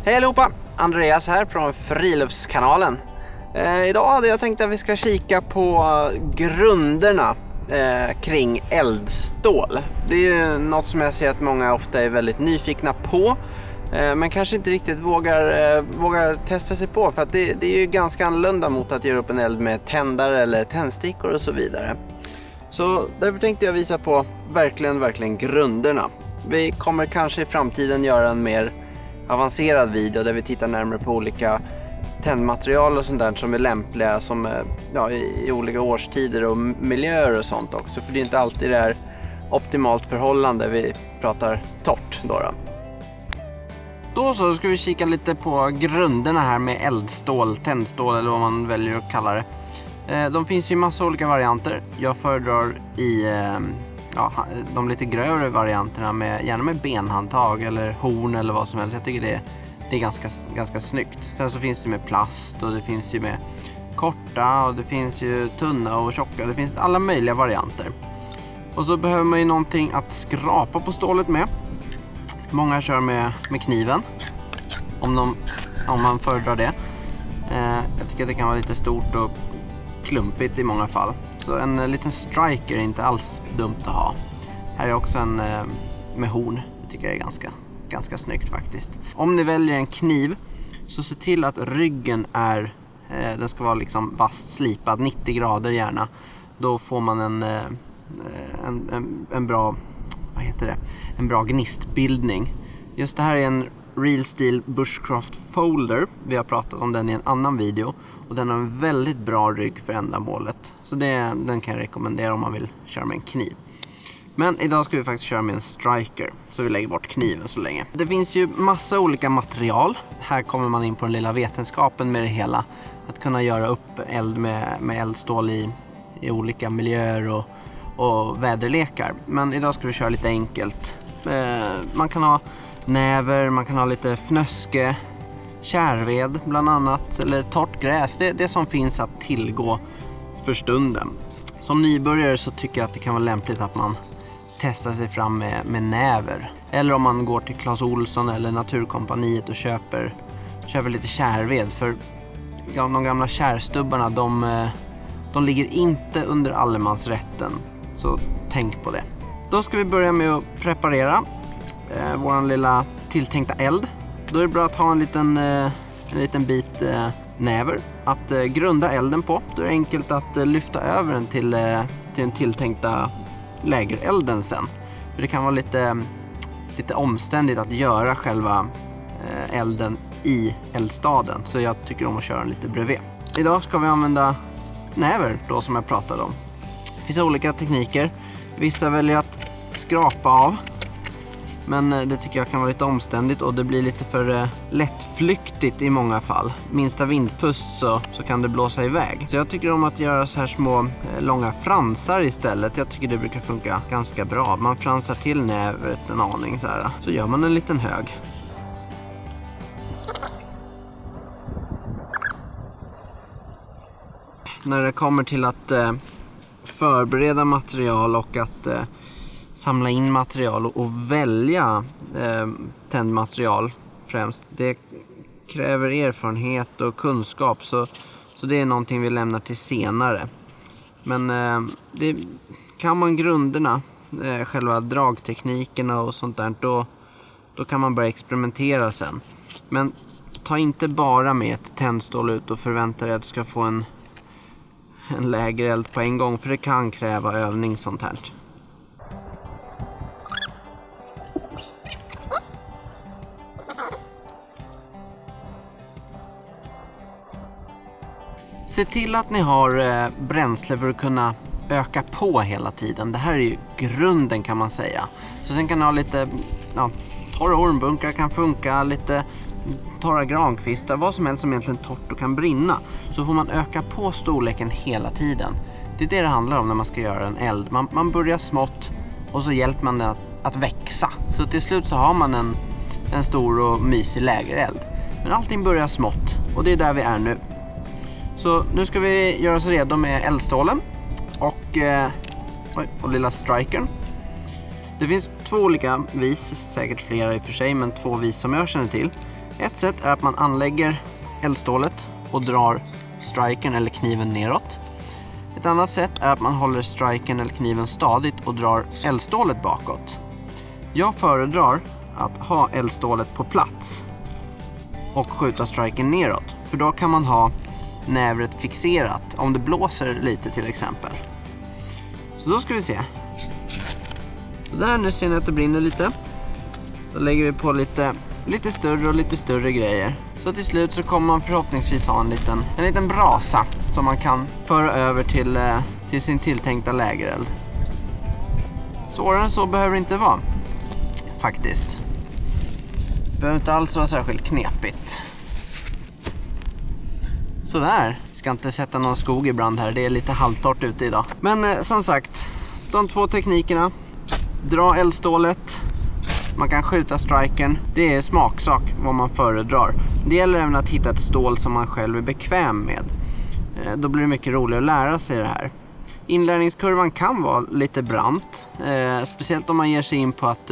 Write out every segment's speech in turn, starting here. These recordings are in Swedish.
Hej allihopa! Andreas här från Friluftskanalen. Idag hade jag tänkt att vi ska kika på grunderna kring eldstål. Det är ju något som jag ser att många ofta är väldigt nyfikna på. Men kanske inte riktigt vågar testa sig på, för att det är ju ganska annorlunda mot att göra upp en eld med tändare eller tändstickor och så vidare. Så därför tänkte jag visa på verkligen grunderna. Vi kommer kanske i framtiden göra en mer avancerad video där vi tittar närmare på olika tändmaterial och sånt där som är lämpliga som, i olika årstider och miljöer och sånt också. För det är inte alltid det är optimalt förhållande, vi pratar torrt då. Då så ska vi kika lite på grunderna här med eldstål, tändstål eller vad man väljer att kalla det. De finns ju massa olika varianter. Jag föredrar i de lite grövre varianterna gärna med benhandtag eller horn eller vad som helst. Jag tycker det är ganska snyggt. Sen så finns det med plast och det finns ju med korta och det finns ju tunna och tjocka. Det finns alla möjliga varianter. Och så behöver man ju någonting att skrapa på stålet med. Många kör med kniven om man föredrar det. Jag tycker att det kan vara lite stort och klumpigt i många fall. Så en liten striker är inte alls dumt att ha. Här är också en med horn. Det tycker jag är ganska snyggt faktiskt. Om ni väljer en kniv så se till att ryggen den ska vara liksom vasst slipad, 90 grader gärna. Då får man en bra, en bra gnistbildning. Just det här är en Real Steel Bushcraft Folder. Vi har pratat om den i en annan video. Och den har en väldigt bra rygg för ändamålet. Så den kan jag rekommendera om man vill köra med en kniv. Men idag ska vi faktiskt köra med en striker. Så vi lägger bort kniven så länge. Det finns ju massa olika material. Här kommer man in på den lilla vetenskapen med det hela. Att kunna göra upp eld med eldstål i olika miljöer och väderlekar. Men idag ska vi köra lite enkelt. Man kan ha näver, man kan ha lite fnöske, kärved bland annat, eller torrt gräs. Det som finns att tillgå för stunden. Som nybörjare så tycker jag att det kan vara lämpligt att man testar sig fram med näver. Eller om man går till Clas Ohlson eller Naturkompaniet och köper lite kärved. För de gamla kärstubbarna de ligger inte under allemansrätten. Så tänk på det. Då ska vi börja med att preparera våran lilla tilltänkta eld. Då är det bra att ha en liten bit näver att grunda elden på. Då är det enkelt att lyfta över den till den tilltänkta lägerelden sen. För det kan vara lite omständigt att göra själva elden i eldstaden. Så jag tycker om att köra den lite bredvid. Idag ska vi använda näver då, som jag pratade om. Det finns olika tekniker. Vissa väljer att skrapa av. Men det tycker jag kan vara lite omständigt och det blir lite för lättflyktigt i många fall. Minsta vindpust så kan det blåsa iväg. Så jag tycker om att göra så här små långa fransar istället. Jag tycker det brukar funka ganska bra. Man fransar till nävret en aning så här. Så gör man en liten hög. När det kommer till att förbereda material och att samla in material och välja tändmaterial främst. Det kräver erfarenhet och kunskap, så det är någonting vi lämnar till senare. Men det kan man grunderna, själva dragteknikerna och sånt där, då kan man börja experimentera sen. Men ta inte bara med ett tändstål ut och förvänta dig att du ska få en lägereld på en gång, för det kan kräva övning sånt här. Se till att ni har bränsle för att kunna öka på hela tiden. Det här är ju grunden, kan man säga. Så sen kan ni ha lite torra ormbunkar kan funka, lite torra grankvistar, vad som helst som egentligen torrt och kan brinna. Så får man öka på storleken hela tiden. Det är det handlar om när man ska göra en eld. Man börjar smått och så hjälper man den att växa. Så till slut så har man en stor och mysig lägereld. Men allting börjar smått och det är där vi är nu. Så nu ska vi göra oss redo med eldstålen och lilla strikern. Det finns två olika vis, säkert flera i och för sig, men två vis som jag känner till. Ett sätt är att man anlägger eldstålet och drar strikern eller kniven neråt. Ett annat sätt är att man håller strikern eller kniven stadigt och drar eldstålet bakåt. Jag föredrar att ha eldstålet på plats och skjuta strikern neråt, för då kan man ha nävret fixerat om det blåser lite till exempel. Så då ska vi se. Så där, nu ser ni att det brinner lite. Då lägger vi på lite större och lite större grejer. Så till slut så kommer man förhoppningsvis ha en liten brasa som man kan föra över till sin tilltänkta lägereld. Svårare än så behöver det inte vara, faktiskt. Det behöver inte alls vara särskilt knepigt. Sådär, ska inte sätta någon skog i brand här, det är lite halvtorrt ute idag. Men som sagt, de två teknikerna, dra eldstålet, man kan skjuta strikern, det är smaksak vad man föredrar. Det gäller även att hitta ett stål som man själv är bekväm med. Då blir det mycket roligare att lära sig det här. Inlärningskurvan kan vara lite brant, speciellt om man ger sig in på att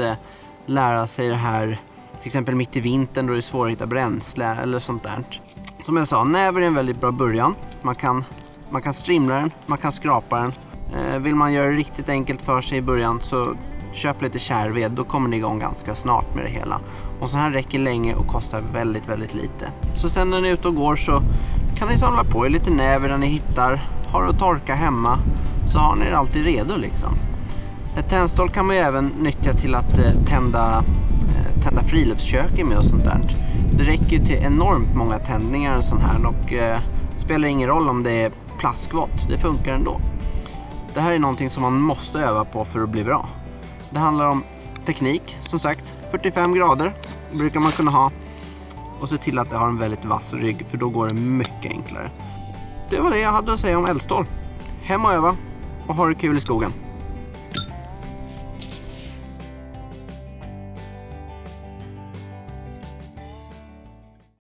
lära sig det här till exempel mitt i vintern då det är svårt att hitta bränsle eller sånt där. Som jag sa, näver är en väldigt bra början. Man kan strimla den, man kan skrapa den. Vill man göra det riktigt enkelt för sig i början så köp lite kärved, då kommer ni igång ganska snart med det hela. Och så här räcker länge och kostar väldigt, väldigt lite. Så sen när ni är ute och går så kan ni samla på er lite näver när ni hittar. Har att torka hemma så har ni det alltid redo liksom. Ett tändstål kan man ju även nyttja till att tända friluftsköken med och sånt där. Det räcker ju till enormt många tändningar och sånt här och spelar ingen roll om det är plaskvått, det funkar ändå. Det här är någonting som man måste öva på för att bli bra. Det handlar om teknik, som sagt, 45 grader brukar man kunna ha och se till att det har en väldigt vass rygg, för då går det mycket enklare. Det var det jag hade att säga om eldstål. Hem och öva och ha det kul i skogen.